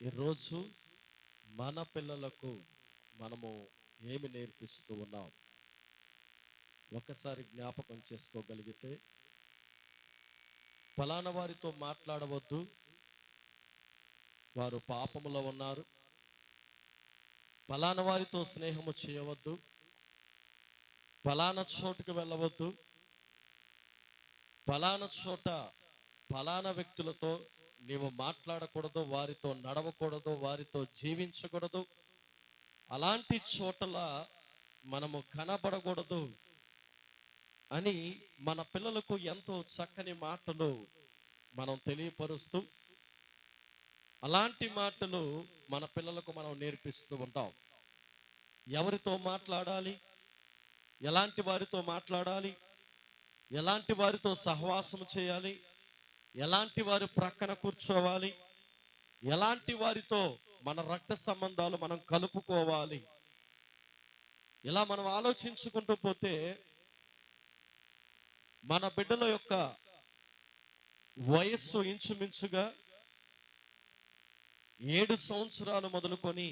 ఈరోజు మన పిల్లలకు మనము ఏమి నేర్పిస్తూ ఉన్నాం ఒకసారి జ్ఞాపకం చేసుకోగలిగితే, ఫలానా వారితో మాట్లాడవద్దు, వారు పాపములో ఉన్నారు, ఫలానా వారితో స్నేహము చేయవద్దు, ఫలానా చోటుకు వెళ్ళవద్దు, ఫలానా చోట ఫలానా వ్యక్తులతో నీవు మాట్లాడకూడదు, వారితో నడవకూడదు, వారితో జీవించకూడదు, అలాంటి చోటల మనము కనబడకూడదు అని మన పిల్లలకు ఎంతో చక్కని మాటలు మనం తెలియపరుస్తూ, అలాంటి మాటలు మన పిల్లలకు మనం నేర్పిస్తూ ఉంటాం. ఎవరితో మాట్లాడాలి, ఎలాంటి వారితో మాట్లాడాలి, ఎలాంటి వారితో సహవాసం చేయాలి, ఎలాంటి వారి ప్రక్కన కూర్చోవాలి, ఎలాంటి వారితో మన రక్త సంబంధాలు మనం కలుపుకోవాలి, ఇలా మనం ఆలోచించుకుంటూ పోతే మన బిడ్డల యొక్క వయస్సు ఇంచుమించుగా 7 సంవత్సరాలు మొదలుకొని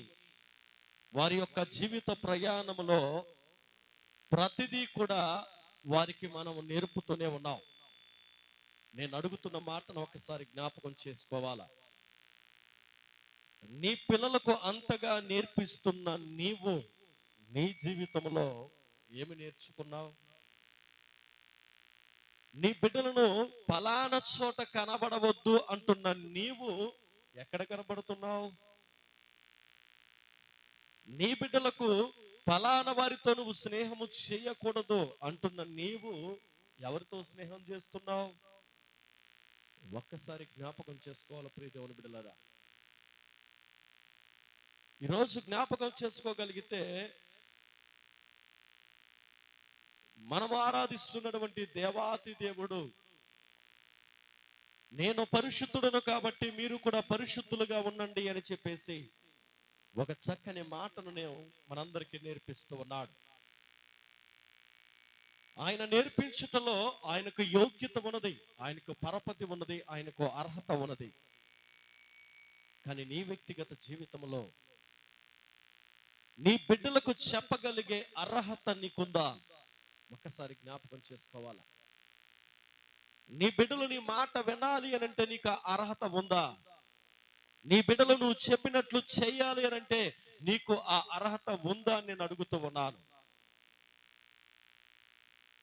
వారి యొక్క జీవిత ప్రయాణంలో ప్రతిదీ కూడా వారికి మనం నేర్పుతూనే ఉన్నాం. నేను అడుగుతున్న మాటను ఒకసారి జ్ఞాపకం చేసుకోవాలా. నీ పిల్లలకు అంతగా నేర్పిస్తున్న నీవు నీ జీవితంలో ఏమి నేర్చుకున్నావు? నీ బిడ్డలను ఫలానా చోట కనబడవద్దు అంటున్న నీవు ఎక్కడ కనబడుతున్నావు? నీ బిడ్డలకు ఫలానా వారితో నువ్వు స్నేహము చేయకూడదు అంటున్న నీవు ఎవరితో స్నేహం చేస్తున్నావు? ఒక్కసారి జ్ఞాపకం చేసుకోవాలి ప్రియ దేవుని బిడ్డలారా. ఈరోజు జ్ఞాపకం చేసుకోగలిగితే మనం ఆరాధిస్తున్నటువంటి దేవాతి దేవుడు, నేను పరిశుద్ధుడను కాబట్టి మీరు కూడా పరిశుద్ధులుగా ఉండండి అని చెప్పేసి ఒక చక్కని మాటను నేను మనందరికీ నేర్పిస్తూ ఉన్నాడు. ఆయన నేర్పించుటలో ఆయనకు యోగ్యత ఉన్నది, ఆయనకు పరపతి ఉన్నది, ఆయనకు అర్హత ఉన్నది. కానీ నీ వ్యక్తిగత జీవితంలో నీ బిడ్డలకు చెప్పగలిగే అర్హత నీకుందా? ఒక్కసారి జ్ఞాపకం చేసుకోవాలా. నీ బిడ్డలు నీ మాట వినాలి అని అంటే నీకు అర్హత ఉందా? నీ బిడ్డలు నువ్వు చెప్పినట్లు చేయాలి అని అంటే నీకు ఆ అర్హత ఉందా అని నేను అడుగుతూ ఉన్నాను.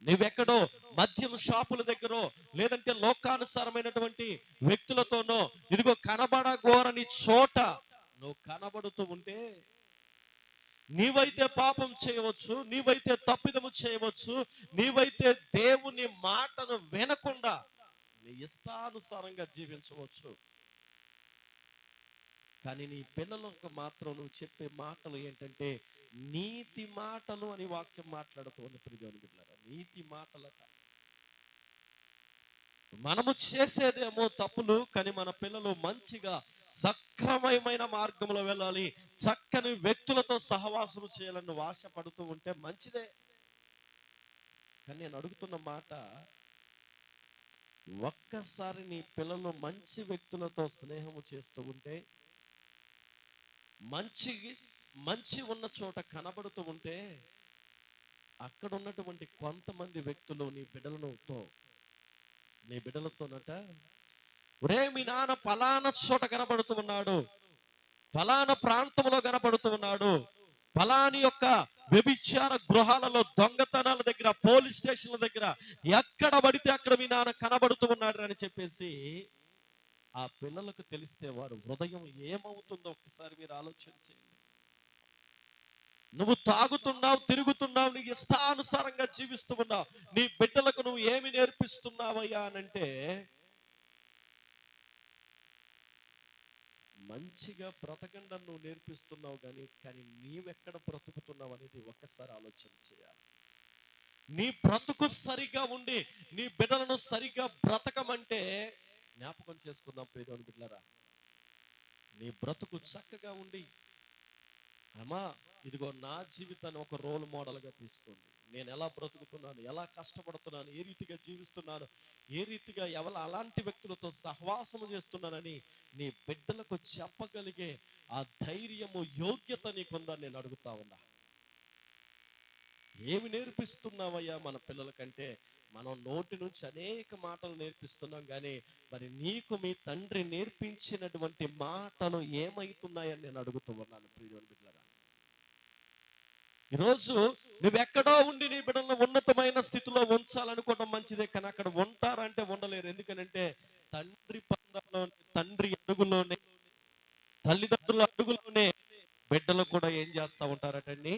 నువ్వెక్కడో మద్యం షాపుల దగ్గర లేదంటే లోకానుసారమైనటువంటి వ్యక్తులతోనో ఇదిగో కనబడగోరని చోట నువ్వు కనబడుతూ ఉంటే, నీవైతే పాపం చేయవచ్చు, నీవైతే తప్పిదము చేయవచ్చు, నీవైతే దేవుని మాటను వినకుండా నీ ఇష్టానుసారంగా జీవించవచ్చు. కానీ నీ పిల్లలకు మాత్రం నువ్వు చెప్పే మాటలు ఏంటంటే నీతి మాటలు అని వాక్యం మాట్లాడుతుంది ప్రియదేవుని బిడ్డలారా. నీతి మాటలట. మనము చేసేదేమో తప్పులు, కానీ మన పిల్లలు మంచిగా సక్రమమైన మార్గంలో వెళ్ళాలి, చక్కని వ్యక్తులతో సహవాసం చేయాలని ఆశపడుతూ ఉంటే మంచిదే. కానీ నేను అడుగుతున్న మాట, ఒక్కసారి నీ పిల్లలు మంచి వ్యక్తులతో స్నేహము చేస్తూ ఉంటే, మంచి ఉన్న చోట కనబడుతూ ఉంటే, అక్కడ ఉన్నటువంటి కొంతమంది వ్యక్తులు నీ బిడ్డలతోనట, ఒరే మీ నాన్న ఫలానా చోట కనబడుతూ ఉన్నాడు, ఫలానా ప్రాంతంలో కనబడుతూ ఉన్నాడు, ఫలాని యొక్క వ్యభిచార గృహాలలో, దొంగతనాల దగ్గర, పోలీస్ స్టేషన్ల దగ్గర ఎక్కడ పడితే అక్కడ మీ నాన్న కనబడుతూ ఉన్నాడు అని చెప్పేసి ఆ పిల్లలకు తెలిస్తే వారు హృదయం ఏమవుతుందో ఒక్కసారి మీరు ఆలోచన చేయండి. నువ్వు తాగుతున్నావు, తిరుగుతున్నావు, నీ ఇష్టానుసారంగా జీవిస్తూ ఉన్నావు, నీ బిడ్డలకు నువ్వు ఏమి నేర్పిస్తున్నావయ్యా అనంటే, మంచిగా బ్రతకండి నువ్వు నేర్పిస్తున్నావు, కానీ నీవెక్కడ బ్రతుకుతున్నావు అనేది ఒక్కసారి ఆలోచన చేయాలి. నీ బ్రతుకు సరిగా ఉండి నీ బిడ్డలను సరిగా బ్రతకమంటే, జ్ఞాపకం చేసుకుందాం ప్రియదేవుని బిడ్డలారా, నీ బ్రతుకు చక్కగా ఉండి, అమ్మా ఇదిగో నా జీవితాన్ని ఒక రోల్ మోడల్గా తీసుకోండి, నేను ఎలా బ్రతుకుతున్నాను, ఎలా కష్టపడుతున్నాను, ఏ రీతిగా జీవిస్తున్నాను, ఏ రీతిగా అలాంటి వ్యక్తులతో సహవాసము చేస్తున్నానని నీ బిడ్డలకు చెప్పగలిగే ఆ ధైర్యము, యోగ్యత నీకుందని నేను అడుగుతా ఉన్నా. ఏమి నేర్పిస్తున్నావయ్యా మన పిల్లలకంటే? మనం నోటి నుంచి అనేక మాటలు నేర్పిస్తున్నాం, కానీ మరి నీకు మీ తండ్రి నేర్పించినటువంటి మాటలు ఏమైతున్నాయని నేను అడుగుతూ ఉన్నాను ప్రియమైన బిడ్డలారా. ఈరోజు నువ్వెక్కడో ఉండి నీ బిడ్డలను ఉన్నతమైన స్థితిలో ఉంచాలనుకోవడం మంచిదే, కానీ అక్కడ ఉంటారంటే ఉండలేరు. ఎందుకనంటే తండ్రి పందాలోనే, తండ్రి అడుగులోనే, తల్లిదండ్రుల అడుగులోనే బిడ్డలు కూడా ఏం చేస్తూ ఉంటారటండి?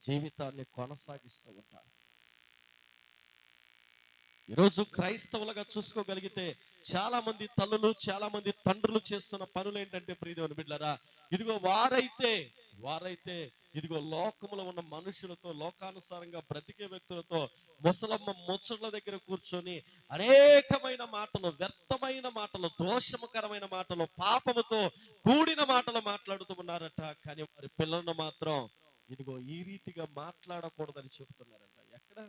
జీవితాన్ని కొనసాగిస్తూ ఉంటారు. ఈరోజు క్రైస్తవులుగా చూసుకోగలిగితే చాలా మంది తల్లులు, చాలా మంది తండ్రులు చేస్తున్న పనులు ఏంటంటే ప్రియమైన బిడ్డలారా, ఇదిగో వారైతే ఇదిగో లోకములో ఉన్న మనుషులతో, లోకానుసారంగా బ్రతికే వ్యక్తులతో ముసలమ్మ ముచ్చట్ల దగ్గర కూర్చొని అనేకమైన మాటలు, వ్యర్థమైన మాటలు, దోషముకరమైన మాటలు, పాపముతో కూడిన మాటలు మాట్లాడుతూ ఉన్నారట. కానీ వారి పిల్లలను మాత్రం ఇదిగో ఈ రీతిగా మాట్లాడకూడదని చెబుతున్నారంట. ఎక్కడ?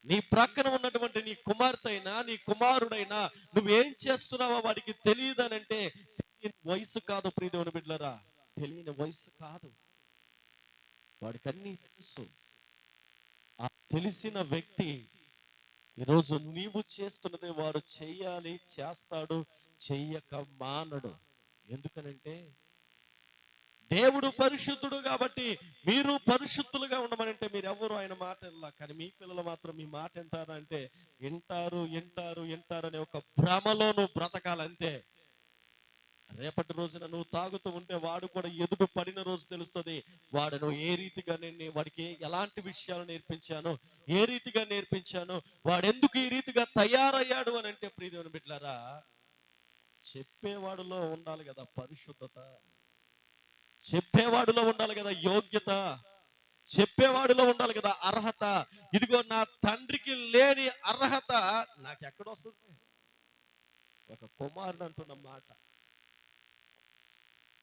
నీ ప్రక్కన ఉన్నటువంటి నీ కుమార్తె అయినా, నీ కుమారుడైనా నువ్వేం చేస్తున్నావో వాడికి తెలియదనంటే తెలియని వయసు కాదు ప్రియమైన బిడ్డలారా, తెలియని వయసు కాదు. వాడికి అన్నీ తెలుసు. ఆ తెలిసిన వ్యక్తి ఈరోజు నీవు చేస్తున్నదే వాడు చెయ్యాలి, చేస్తాడు, చెయ్యక మానడు. ఎందుకనంటే దేవుడు పరిశుద్ధుడు కాబట్టి మీరు పరిశుద్ధులుగా ఉండమనంటే మీరు ఎవరు ఆయన మాట వినలా. కానీ మీ పిల్లలు మాత్రం మీ మాట వింటారా అంటే వింటారు అనే ఒక భ్రమలో నువ్వు బ్రతకాలంతే. రేపటి రోజున నువ్వు తాగుతూ ఉంటే వాడు కూడా ఎదుగు పడిన రోజు తెలుస్తుంది. వాడును ఏ రీతిగా నేను వాడికి ఎలాంటి విషయాలు నేర్పించాను, ఏ రీతిగా నేర్పించాను, వాడెందుకు ఈ రీతిగా తయారయ్యాడు అని అంటే ప్రియమైన బిడ్డలారా, చెప్పేవాడులో ఉండాలి కదా పరిశుద్ధత, చెప్పేవాడిలో ఉండాలి కదా యోగ్యత, చెప్పేవాడిలో ఉండాలి కదా అర్హత. ఇదిగో నా తండ్రికి లేని అర్హత నాకెక్కడొస్తుంది? ఒక కుమారుడు అంటున్న మాట,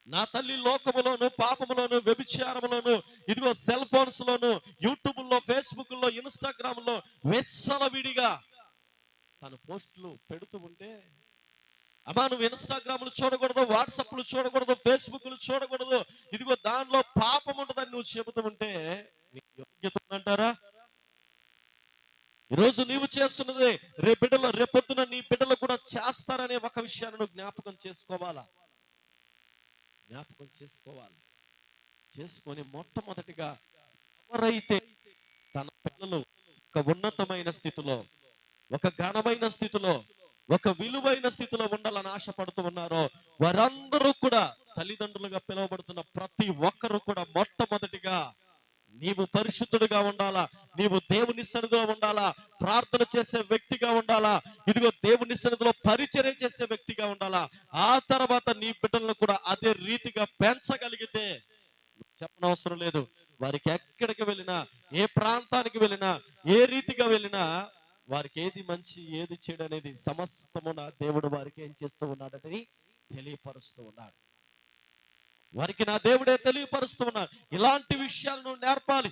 నా తల్లి లోకములోను, పాపములోను, వ్యభిచారములోను, ఇదిగో సెల్ ఫోన్స్ లోను, యూట్యూబ్ లో, ఫేస్బుక్ లో, ఇన్స్టాగ్రామ్ లో విడిగా తన పోస్టులు పెడుతూ ఉంటే, అమ్మా నువ్వు ఇన్స్టాగ్రామ్లు చూడకూడదు, వాట్సాప్లు చూడకూడదు, ఫేస్బుక్లు చూడకూడదు, ఇదిగో దానిలో పాపం ఉంటుందని నువ్వు చెబుతూ ఉంటే నీకు యోగ్యత ఉందంటారా? ఈరోజు నీవు చేస్తున్నదే రేపొద్దున నీ బిడ్డలు కూడా చేస్తారనే ఒక విషయాన్ని నువ్వు జ్ఞాపకం చేసుకోవాలి. చేసుకొని మొట్టమొదటిగా ఎవరైతే తన పిల్లలు ఒక ఉన్నతమైన స్థితిలో, ఒక ఘనమైన స్థితిలో, ఒక విలువైన స్థితిలో ఉండాలని ఆశపడుతూ ఉన్నారో వారందరూ కూడా, తల్లిదండ్రులుగా పిలువబడుతున్న ప్రతి ఒక్కరు కూడా మొట్టమొదటిగా నీవు పరిశుద్ధుడిగా ఉండాలా, నీవు దేవుని సన్నిధిలో ఉండాలా, ప్రార్థన చేసే వ్యక్తిగా ఉండాలా, ఇదిగో దేవుని సన్నిధిలో పరిచర్య చేసే వ్యక్తిగా ఉండాలా. ఆ తర్వాత నీ బిడ్డలను కూడా అదే రీతిగా పెంచగలిగితే చెప్పనవసరం లేదు. వారికి ఎక్కడికి వెళ్ళినా, ఏ ప్రాంతానికి వెళ్ళినా, ఏ రీతిగా వెళ్ళినా వారికి ఏది మంచి, ఏది చెడు అనేది సమస్తము నా దేవుడు వారికి ఏం చేస్తూ ఉన్నాడని తెలియపరుస్తూ ఉన్నాడు. వారికి నా దేవుడే తెలియపరుస్తూ ఉన్నాడు. ఇలాంటి విషయాలు నువ్వు నేర్పాలి.